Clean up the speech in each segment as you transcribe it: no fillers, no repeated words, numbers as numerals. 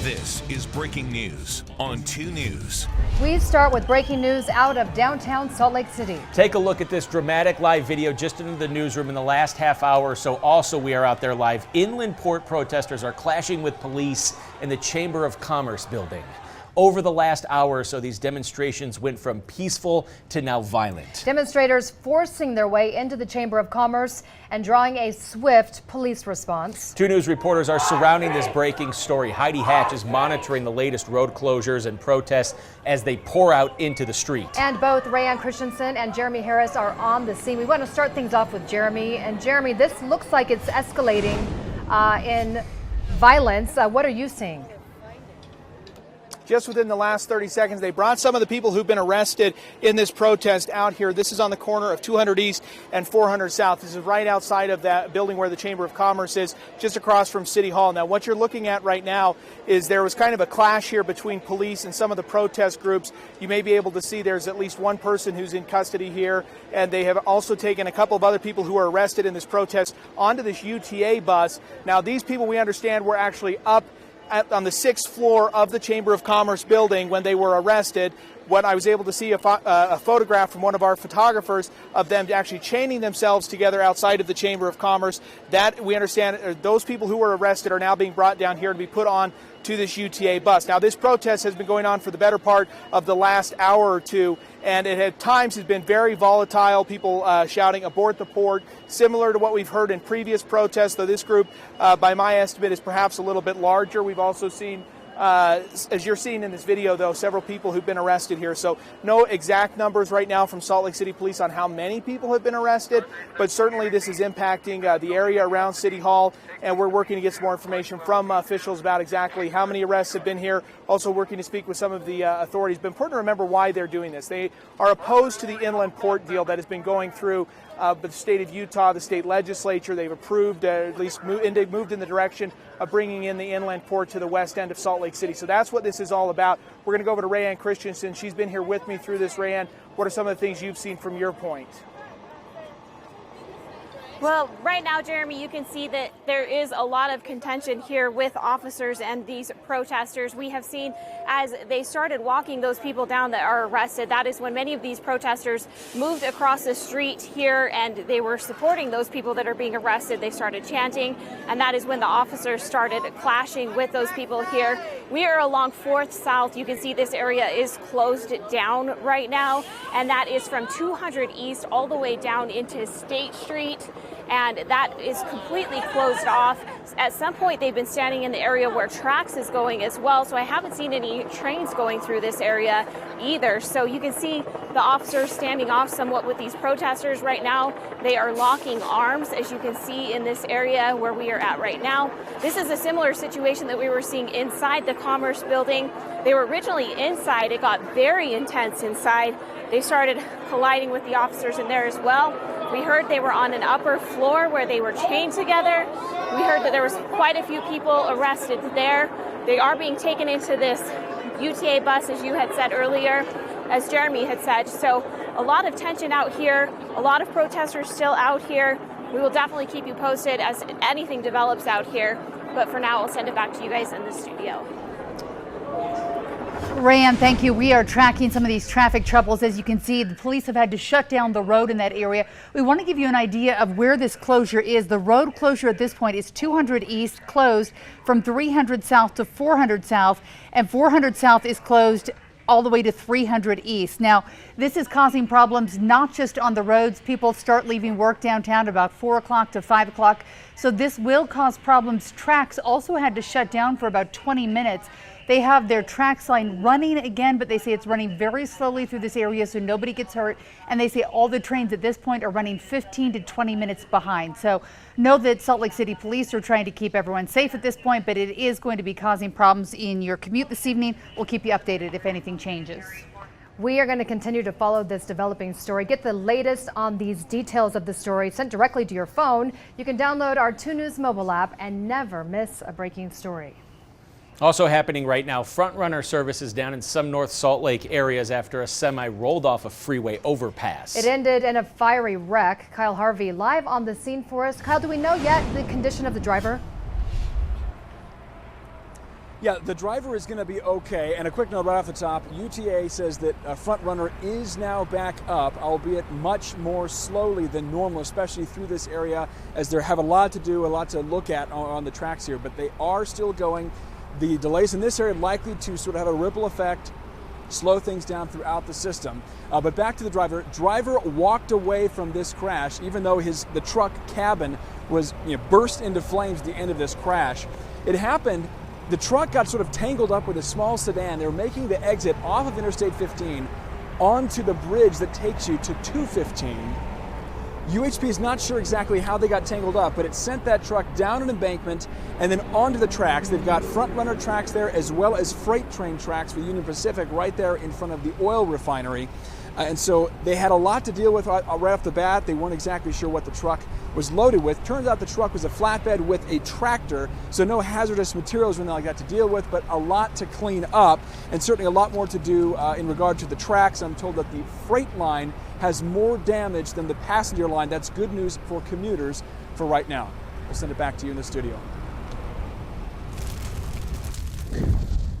This is breaking news on 2 News. We start with breaking news out of downtown Salt Lake City. Take a look at this dramatic live video just into the newsroom in the last half hour or so. Also, we are out there live. Inland Port protesters are clashing with police in the Chamber of Commerce building. Over the last hour or so, these demonstrations went from peaceful to now violent. Demonstrators forcing their way into the Chamber of Commerce and drawing a swift police response. 2 News reporters are surrounding this breaking story. Heidi Hatch is monitoring the latest road closures and protests as they pour out into the street. And both Rayanne Christensen and Jeremy Harris are on the scene. We want to start things off with Jeremy. And Jeremy, this looks like it's escalating in violence. What are you seeing? Just within the last 30 seconds, they brought some of the people who've been arrested in this protest out here. This is on the corner of 200 East and 400 South. This is right outside of that building where the Chamber of Commerce is, just across from City Hall. Now, what you're looking at right now is there was kind of a clash here between police and some of the protest groups. You may be able to see there's at least one person who's in custody here, and they have also taken a couple of other people who were arrested in this protest onto this UTA bus. Now, these people, we understand, were actually up on the 6th floor of the Chamber of Commerce building when they were arrested. What I was able to see a photograph from one of our photographers of them actually chaining themselves together outside of the Chamber of Commerce. That, we understand, those people who were arrested are now being brought down here to be put on to this UTA bus. Now, this protest has been going on for the better part of the last hour or two, and it at times has been very volatile. People shouting abort the port, similar to what we've heard in previous protests, though this group, by my estimate, is perhaps a little bit larger. We've also seen, as you're seeing in this video, though, several people who've been arrested here. So no exact numbers right now from Salt Lake City Police on how many people have been arrested, but certainly this is impacting the area around City Hall, and we're working to get some more information from officials about exactly how many arrests have been here. Also working to speak with some of the authorities. But important to remember why they're doing this. They are opposed to the inland port deal that has been going through the state of Utah, the state legislature. They've approved, at least moved in the direction of bringing in the inland port to the west end of Salt Lake City. So that's what this is all about. We're going to go over to Rayanne Christensen. She's been here with me through this. Rayanne, what are some of the things you've seen from your point? Well, right now, Jeremy, you can see that there is a lot of contention here with officers and these protesters. We have seen as they started walking those people down that are arrested, that is when many of these protesters moved across the street here and they were supporting those people that are being arrested. They started chanting, and that is when the officers started clashing with those people here. We are along 4th South. You can see this area is closed down right now, and that is from 200 East all the way down into State Street. And that is completely closed off. At some point, they've been standing in the area where Trax is going as well, so I haven't seen any trains going through this area either. So you can see the officers standing off somewhat with these protesters right now. They are locking arms, as you can see in this area where we are at right now. This is a similar situation that we were seeing inside the Commerce building. They were originally inside. It got very intense inside. They started colliding with the officers in there as well. We heard they were on an upper floor where they were chained together. We heard that there was quite a few people arrested there. They are being taken into this UTA bus, as you had said earlier, as Jeremy had said. So a lot of tension out here, a lot of protesters still out here. We will definitely keep you posted as anything develops out here. But for now, I'll send it back to you guys in the studio. Rayanne, thank you. We are tracking some of these traffic troubles. As you can see, the police have had to shut down the road in that area. We want to give you an idea of where this closure is. The road closure at this point is 200 East closed from 300 South to 400 South, and 400 South is closed all the way to 300 East. Now, this is causing problems not just on the roads. People start leaving work downtown about 4 o'clock to 5 o'clock. So this will cause problems. Trax also had to shut down for about 20 minutes. They have their Trax line running again, but they say it's running very slowly through this area so nobody gets hurt. And they say all the trains at this point are running 15 to 20 minutes behind. So know that Salt Lake City Police are trying to keep everyone safe at this point, but it is going to be causing problems in your commute this evening. We'll keep you updated if anything changes. We are going to continue to follow this developing story. Get the latest on these details of the story sent directly to your phone. You can download our 2 News mobile app and never miss a breaking story. Also happening right now, front runner services down in some North Salt Lake areas after a semi rolled off a freeway overpass. It ended in a fiery wreck. Kyle Harvey live on the scene for us. Kyle, do we know yet the condition of the driver? Yeah, the driver is going to be okay. And a quick note right off the top, UTA says that a front runner is now back up, albeit much more slowly than normal, especially through this area, as they have a lot to do, a lot to look at on the tracks here. But they are still going. The delays in this area likely to sort of have a ripple effect, slow things down throughout the system. But back to the driver. Driver walked away from this crash, even though the truck cabin was burst into flames at the end of this crash. It happened. The truck got sort of tangled up with a small sedan. They were making the exit off of Interstate 15 onto the bridge that takes you to 215. UHP is not sure exactly how they got tangled up, but it sent that truck down an embankment and then onto the tracks. They've got front runner tracks there as well as freight train tracks for Union Pacific right there in front of the oil refinery. And so they had a lot to deal with right off the bat. They weren't exactly sure what the truck was loaded with. Turns out the truck was a flatbed with a tractor, so no hazardous materials or anything like that to deal with, but a lot to clean up, and certainly a lot more to do in regard to the tracks. I'm told that the freight line has more damage than the passenger line. That's good news for commuters for right now. We'll send it back to you in the studio.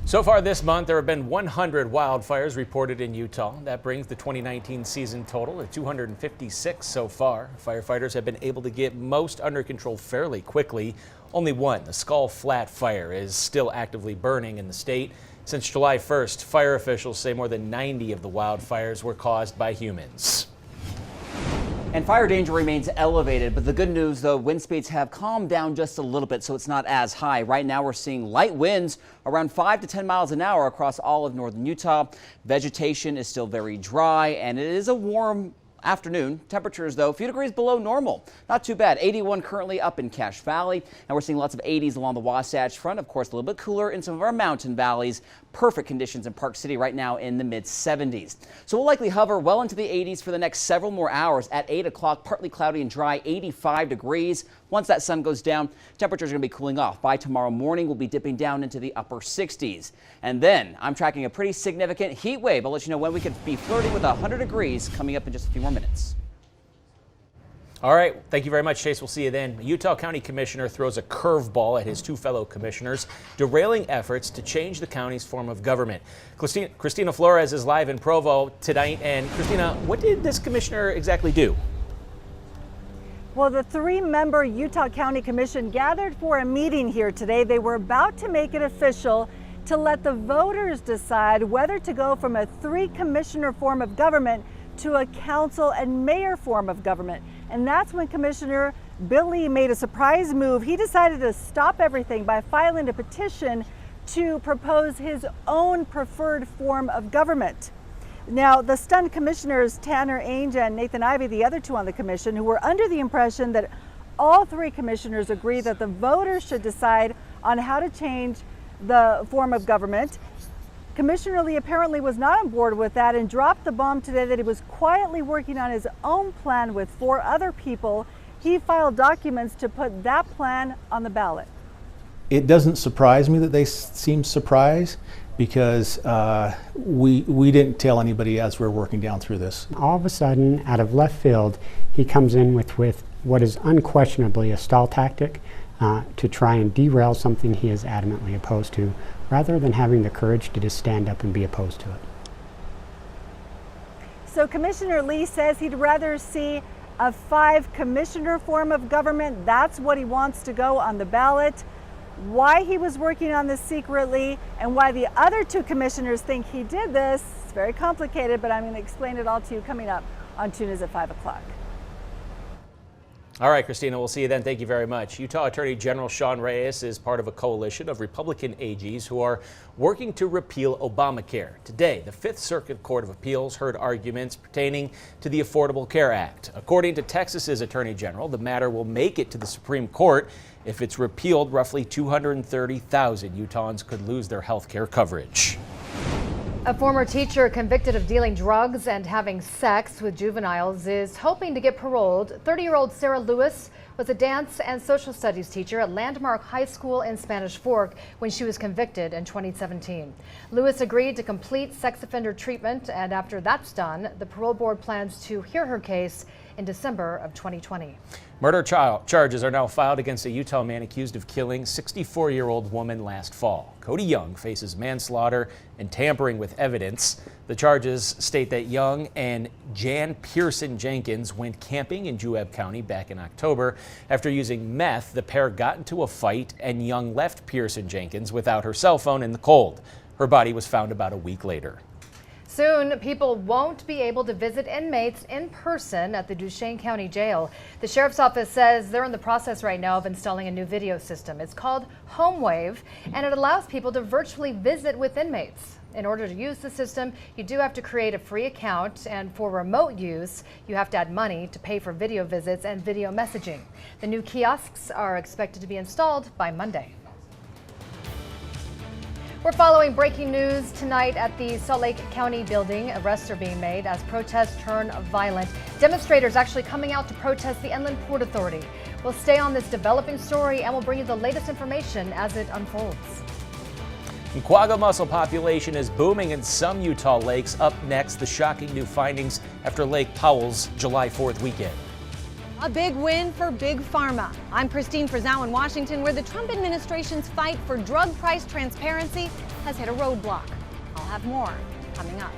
So far this month, there have been 100 wildfires reported in Utah. That brings the 2019 season total to 256 so far. Firefighters have been able to get most under control fairly quickly. Only one, the Skull Flat Fire, is still actively burning in the state. Since July 1st, fire officials say more than 90 of the wildfires were caused by humans. And fire danger remains elevated, but the good news, though, wind speeds have calmed down just a little bit, so it's not as high. Right now, we're seeing light winds around 5 to 10 miles an hour across all of northern Utah. Vegetation is still very dry, and it is a warm afternoon. Temperatures, though, a few degrees below normal. Not too bad. 81 currently up in Cache Valley, and we're seeing lots of 80s along the Wasatch Front. Of course, a little bit cooler in some of our mountain valleys. Perfect conditions in Park City right now in the mid-70s. So we'll likely hover well into the 80s for the next several more hours. At 8 o'clock, partly cloudy and dry, 85 degrees. Once that sun goes down, temperatures are going to be cooling off. By tomorrow morning, we'll be dipping down into the upper 60s. And then I'm tracking a pretty significant heat wave. I'll let you know when we could be flirting with 100 degrees coming up in just a few more minutes. All right. Thank you very much, Chase. We'll see you then. Utah County Commissioner throws a curveball at his two fellow commissioners, derailing efforts to change the county's form of government. Christina Flores is live in Provo tonight. And Christina, what did this commissioner exactly do? Well, the three-member Utah County Commission gathered for a meeting here today. They were about to make it official to let the voters decide whether to go from a three-commissioner form of government to a council and mayor form of government. And that's when Commissioner Billy made a surprise move. He decided to stop everything by filing a petition to propose his own preferred form of government. Now, the stunned commissioners, Tanner Ainge and Nathan Ivey, the other two on the commission, who were under the impression that all three commissioners agree that the voters should decide on how to change the form of government. Commissioner Lee apparently was not on board with that and dropped the bomb today that he was quietly working on his own plan with 4 other people. He filed documents to put that plan on the ballot. It doesn't surprise me that they seem surprised, because we didn't tell anybody as we're working down through this. All of a sudden, out of left field, he comes in with what is unquestionably a stall tactic to try and derail something he is adamantly opposed to, rather than having the courage to just stand up and be opposed to it. So Commissioner Lee says he'd rather see a 5-commissioner form of government. That's what he wants to go on the ballot. Why he was working on this secretly and why the other 2 commissioners think he did this, it's very complicated, but I'm going to explain it all to you coming up on 2 News at 5 o'clock. All right, Christina, we'll see you then. Thank you very much. Utah Attorney General Sean Reyes is part of a coalition of Republican AGs who are working to repeal Obamacare. Today, the Fifth Circuit Court of Appeals heard arguments pertaining to the Affordable Care Act. According to Texas's Attorney General, the matter will make it to the Supreme Court. If it's repealed, roughly 230,000 Utahns could lose their health care coverage. A former teacher convicted of dealing drugs and having sex with juveniles is hoping to get paroled. 30-year-old Sarah Lewis was a dance and social studies teacher at Landmark High School in Spanish Fork when she was convicted in 2017. Lewis agreed to complete sex offender treatment, and after that's done, the parole board plans to hear her case in December of 2020. Murder charges are now filed against a Utah man accused of killing 64-year-old woman last fall. Cody Young faces manslaughter and tampering with evidence. The charges state that Young and Jan Pearson Jenkins went camping in Juab County back in October. After using meth, the pair got into a fight and Young left Pearson Jenkins without her cell phone in the cold. Her body was found about a week later. Soon, people won't be able to visit inmates in person at the Duchesne County Jail. The Sheriff's Office says they're in the process right now of installing a new video system. It's called HomeWave, and it allows people to virtually visit with inmates. In order to use the system, you do have to create a free account, and for remote use, you have to add money to pay for video visits and video messaging. The new kiosks are expected to be installed by Monday. We're following breaking news tonight at the Salt Lake County building. Arrests are being made as protests turn violent. Demonstrators actually coming out to protest the Inland Port Authority. We'll stay on this developing story and we'll bring you the latest information as it unfolds. The quagga mussel population is booming in some Utah lakes. Up next, the shocking new findings after Lake Powell's July 4th weekend. A big win for Big Pharma. I'm Christine Frizzau in Washington, where the Trump administration's fight for drug price transparency has hit a roadblock. I'll have more coming up.